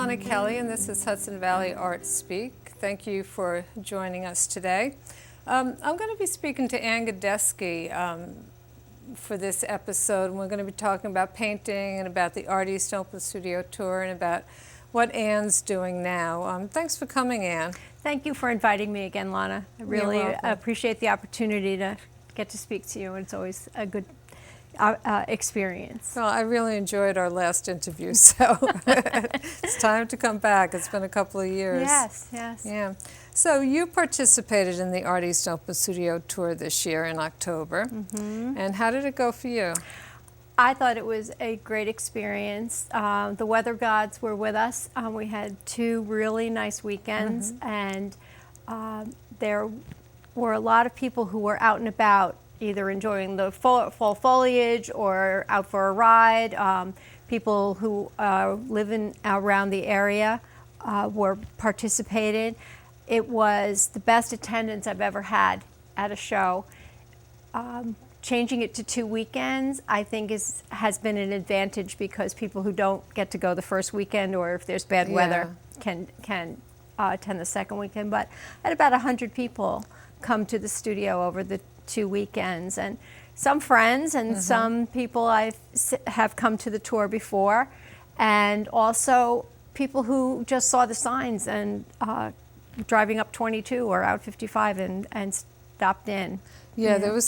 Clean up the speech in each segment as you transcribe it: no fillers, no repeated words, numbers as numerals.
Lonna Kelly, and this is Hudson Valley Art Speak. Thank you for joining us today. I'm going to be speaking to Ann Godesky for this episode, and we're going to be talking about painting and about the Art East Open Studio Tour and about what Ann's doing now. Thanks for coming, Ann. Thank you for inviting me again, Lonna. I really appreciate the opportunity to get to speak to you. It's always a good experience. Well, I really enjoyed our last interview, so it's time to come back. It's been a couple of years. Yes, yes. Yeah. So you participated in the Art East Open Studio Tour this year in October. Mm-hmm. And how did it go for you? I thought it was a great experience. The weather gods were with us. We had 2 really nice weekends, and there were a lot of people who were out and about, either enjoying the fall foliage or out for a ride. People who live around the area were participating. It was the best attendance I've ever had at a show. Changing it to 2 weekends, I think has been an advantage, because people who don't get to go the first weekend, or if there's bad weather, can attend the second weekend. But I had about 100 people come to the studio over the 2 weekends, and some friends and some people I have come to the tour before, and also people who just saw the signs and driving up 22 or out 55 and stopped in. Yeah,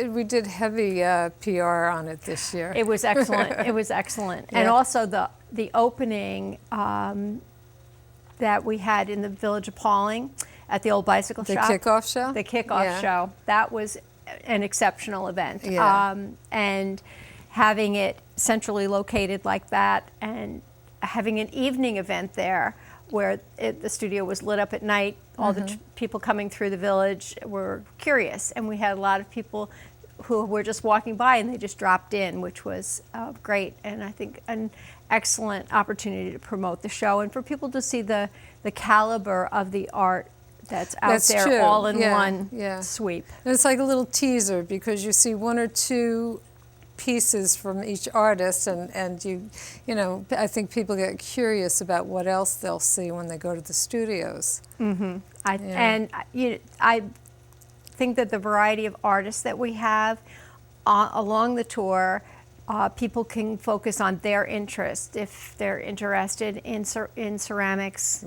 we did heavy PR on it this year. It was excellent. It was excellent. Yeah. And also the opening that we had in the Village of Pauling at the old bicycle shop. The kickoff show? The kickoff show. That was an exceptional event. Yeah. And having it centrally located like that, and having an evening event there where the studio was lit up at night. All the people coming through the village were curious, and we had a lot of people who were just walking by and they just dropped in, which was great, and I think an excellent opportunity to promote the show and for people to see the caliber of the art that's out there, true. all in one sweep. And it's like a little teaser, because you see 1 or 2 pieces from each artist, and you know, I think people get curious about what else they'll see when they go to the studios. I think that the variety of artists that we have along the tour, people can focus on their interest. If they're interested in ceramics,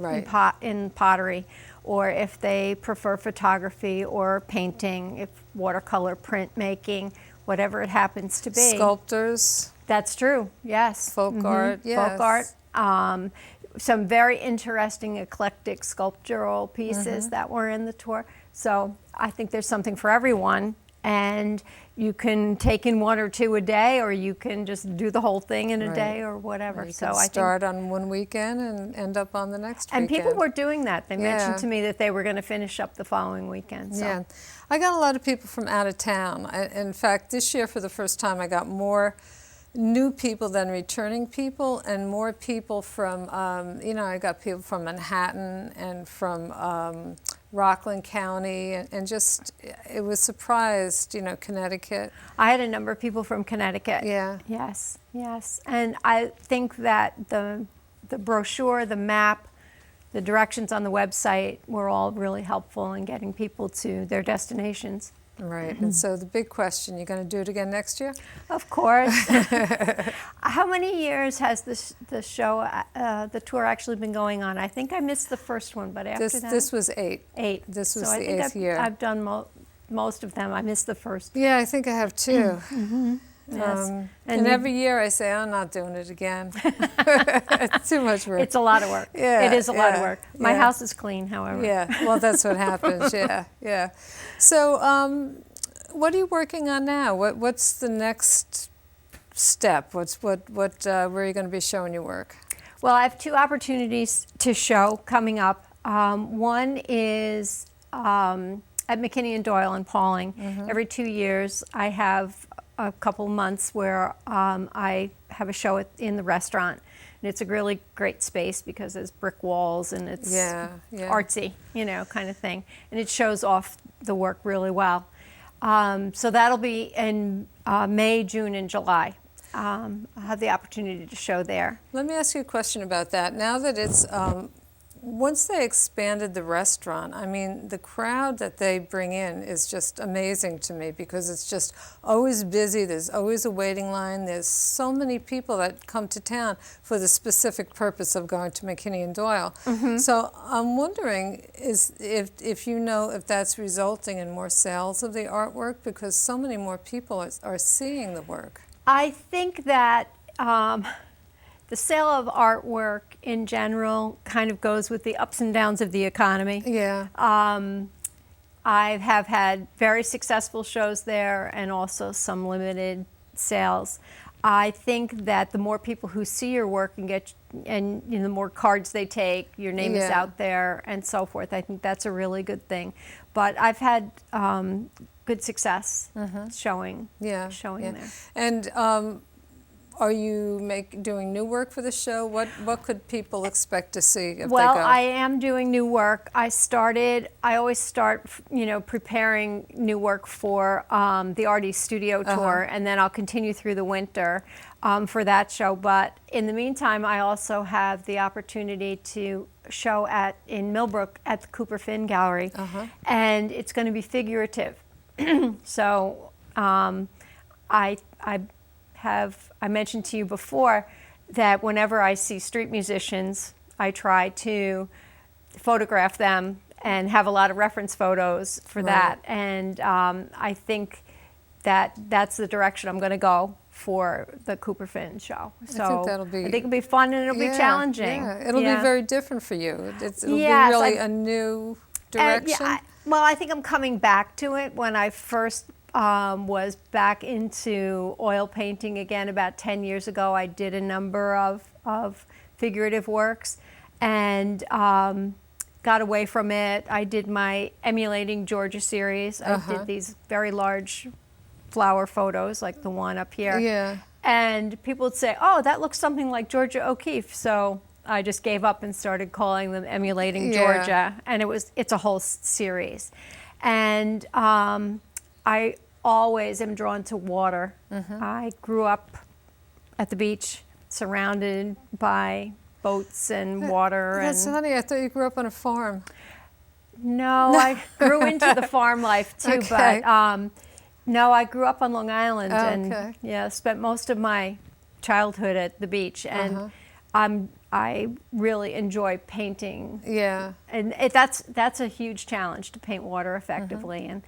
in pottery, or if they prefer photography or painting, if watercolor printmaking, whatever it happens to be. Sculptors. That's true, yes. Folk art, yes. Folk art. Some very interesting eclectic sculptural pieces that were in the tour. So I think there's something for everyone, and you can take in 1 or 2 a day, or you can just do the whole thing in a day, or whatever. You can start on one weekend and end up on the next weekend. And people were doing that. They mentioned to me that they were going to finish up the following weekend. So. Yeah, I got a lot of people from out of town. In fact, this year for the first time, I got more new people than returning people, and more people from, I got people from Manhattan and from Rockland County, and just, it was surprised, Connecticut. I had a number of people from Connecticut. Yeah. Yes, yes. And I think that the brochure, the map, the directions on the website were all really helpful in getting people to their destinations. Right, and so the big question, you're going to do it again next year? Of course. How many years has the show, the tour actually been going on? I think I missed the first one, but after that? This was 8. 8. This was the 8th year. I've done most of them. I missed the first. Yeah, I think I have too. Yes. And every year I say, I'm not doing it again. It's too much work. It's a lot of work. Yeah, it is a lot of work. My house is clean, however. Yeah, well, that's what happens. Yeah. So what are you working on now? What's the next step? Where are you going to be showing your work? Well, I have 2 opportunities to show coming up. One is at McKinney and Doyle in Pauling. Every 2 years I have a couple months where I have a show in the restaurant, and it's a really great space because there's brick walls and it's artsy, kind of thing, and it shows off the work really well. So that'll be in May, June, and July. I'll have the opportunity to show there. Let me ask you a question about that. Now that it's, once they expanded the restaurant, I mean, the crowd that they bring in is just amazing to me because it's just always busy. There's always a waiting line. There's so many people that come to town for the specific purpose of going to McKinney and Doyle. So I'm wondering if you know if that's resulting in more sales of the artwork because so many more people are seeing the work. I think that the sale of artwork in general kind of goes with the ups and downs of the economy. Yeah. I have had very successful shows there and also some limited sales. I think that the more people who see your work and the more cards they take, your name is out there and so forth. I think that's a really good thing. But I've had good success showing there. And are you doing new work for the show? What could people expect to see if they go? Well, I am doing new work. I always start, preparing new work for the Artie Studio Tour, and then I'll continue through the winter for that show. But in the meantime, I also have the opportunity to show in Millbrook at the Cooper Finn Gallery, and it's going to be figurative. So I mentioned to you before that whenever I see street musicians, I try to photograph them and have a lot of reference photos for that. And I think that that's the direction I'm going to go for the Cooper Finn show. So I think it'll be fun and it'll be challenging. Yeah, it'll be very different for you. It'll be really a new direction. Well, I think I'm coming back to it. When I first was back into oil painting again about 10 years ago, I did a number of figurative works and got away from it. I did my Emulating Georgia series. I did these very large flower photos like the one up here. Yeah. And people would say, oh, that looks something like Georgia O'Keeffe. So I just gave up and started calling them Emulating Georgia. And it's a whole series. And I always am drawn to water. I grew up at the beach, surrounded by boats and water. That's funny. I thought you grew up on a farm. No, I grew into the farm life too. But no, I grew up on Long Island and spent most of my childhood at the beach. And I really enjoy painting. Yeah, and that's a huge challenge to paint water effectively, and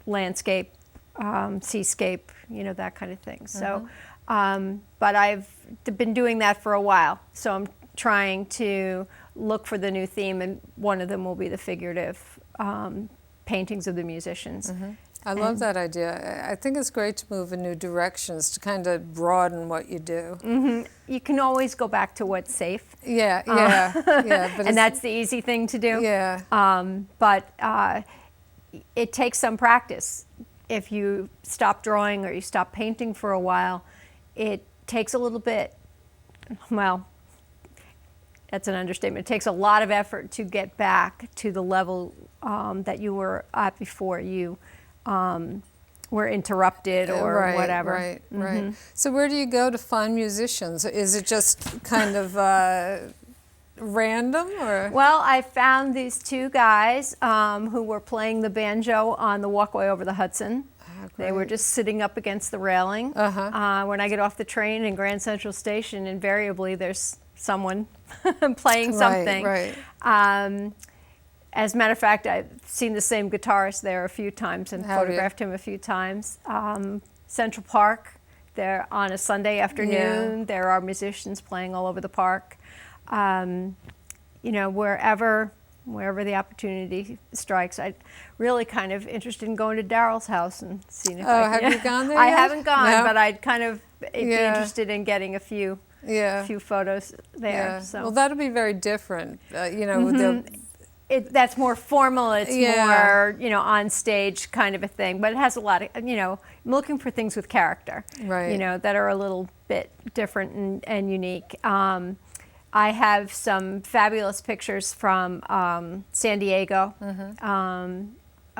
landscape, seascape, that kind of thing. So, but I've been doing that for a while. So I'm trying to look for the new theme, and one of them will be the figurative paintings of the musicians. I love that idea. I think it's great to move in new directions to kind of broaden what you do. You can always go back to what's safe. Yeah. But and that's the easy thing to do. Yeah. But it takes some practice. If you stop drawing or you stop painting for a while, it takes a little bit, well, that's an understatement. It takes a lot of effort to get back to the level that you were at before you were interrupted or whatever. Right. So where do you go to find musicians? Is it just kind of random, or? Well, I found these two guys who were playing the banjo on the walkway over the Hudson. They were just sitting up against the railing. When I get off the train in Grand Central Station, invariably there's someone playing something. As a matter of fact, I've seen the same guitarist there a few times and photographed him a few times. Central Park, there on a Sunday afternoon, there are musicians playing all over the park. Wherever the opportunity strikes. I'm really kind of interested in going to Daryl's house and seeing if have you gone there I yet? haven't gone, but I'd kind of be interested in getting a few photos there. So. Well, that'll be very different. That's more formal. It's more, on stage kind of a thing. But it has a lot of, I'm looking for things with character, that are a little bit different and unique. I have some fabulous pictures from San Diego,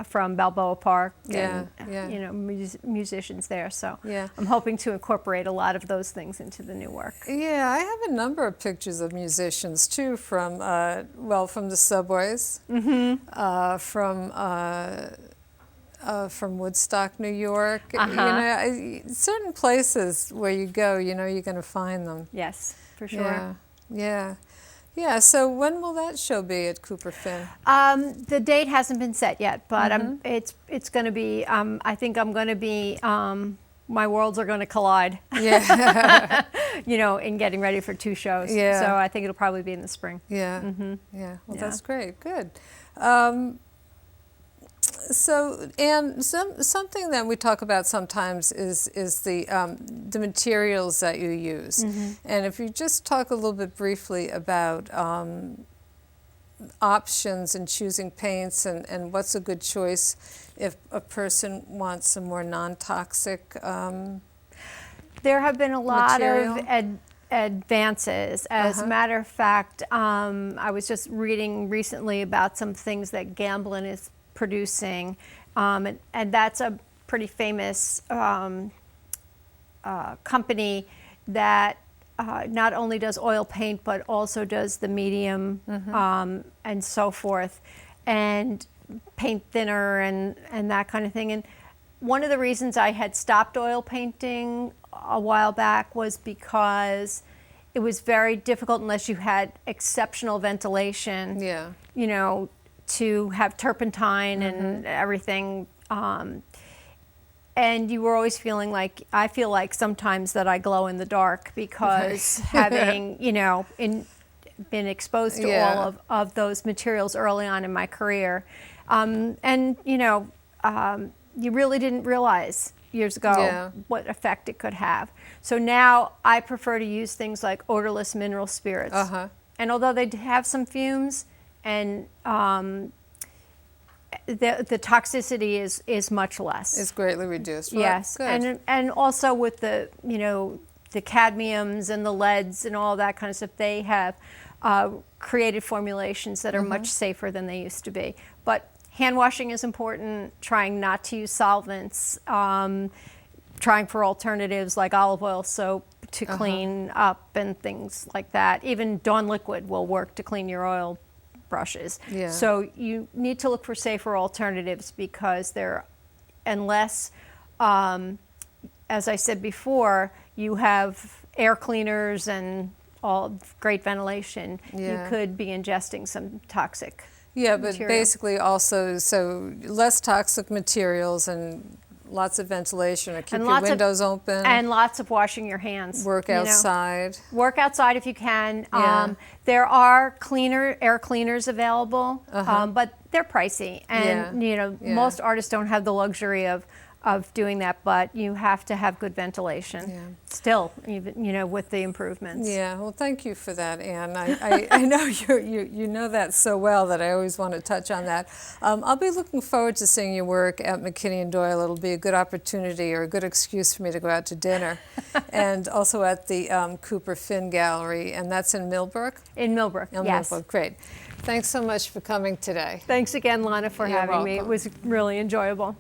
from Balboa Park and Yeah. you know, musicians there. So Yeah. I'm hoping to incorporate a lot of those things into the new work. Yeah, I have a number of pictures of musicians too from from the subways, from Woodstock, New York. You know, certain places where you go, you know, you're going to find them. Yes, for sure. Yeah, yeah, yeah. So when will that show be at Cooper Finn? The date hasn't been set yet, but it's going to be. I think I'm going to be. My worlds are going to collide. Yeah, You know, in getting ready for 2 shows. Yeah. So I think it'll probably be in the spring. yeah, yeah. Well, Yeah. that's great. Good. So, and something that we talk about sometimes is the materials that you use, and if you just talk a little bit briefly about options in choosing paints and what's a good choice if a person wants some more non-toxic. There have been a lot Material? of advances. As a matter of fact, I was just reading recently about some things that Gamblin is producing, and that's a pretty famous company that not only does oil paint but also does the medium and so forth, and paint thinner and that kind of thing. And one of the reasons I had stopped oil painting a while back was because it was very difficult unless you had exceptional ventilation. Yeah. You know, to have turpentine and everything. And you were always feeling like, I feel like sometimes that I glow in the dark because having, you know, been exposed to all of those materials early on in my career. And, you know, you really didn't realize years ago what effect it could have. So now I prefer to use things like odorless mineral spirits. And although they have some fumes, and the toxicity is much less. It's greatly reduced. Right? Yes, Good. and also with the, you know, the cadmiums and the leads and all that kind of stuff, they have created formulations that are much safer than they used to be. But hand washing is important. Trying not to use solvents. Trying for alternatives like olive oil soap to clean up and things like that. Even Dawn liquid will work to clean your oil brushes. Yeah. So you need to look for safer alternatives because they're, unless, as I said before, you have air cleaners and all great ventilation, you could be ingesting some toxic Yeah, but material. basically also, so less toxic materials and lots of ventilation, or keep your windows open. And lots of washing your hands. Work you know. outside. Work outside if you can. Yeah. There are air cleaners available, but they're pricey. And you know, most artists don't have the luxury of doing that, but you have to have good ventilation still, even, you know, with the improvements. Yeah, well, thank you for that, Ann. I know you know that so well that I always want to touch on that. I'll be looking forward to seeing your work at McKinney and Doyle. It'll be a good opportunity or a good excuse for me to go out to dinner. And also at the Cooper Finn Gallery, and that's in Millbrook? In Millbrook, yes. Millbrook, great. Thanks so much for coming today. Thanks again, Lonna, for You're having me. It welcome. was really enjoyable.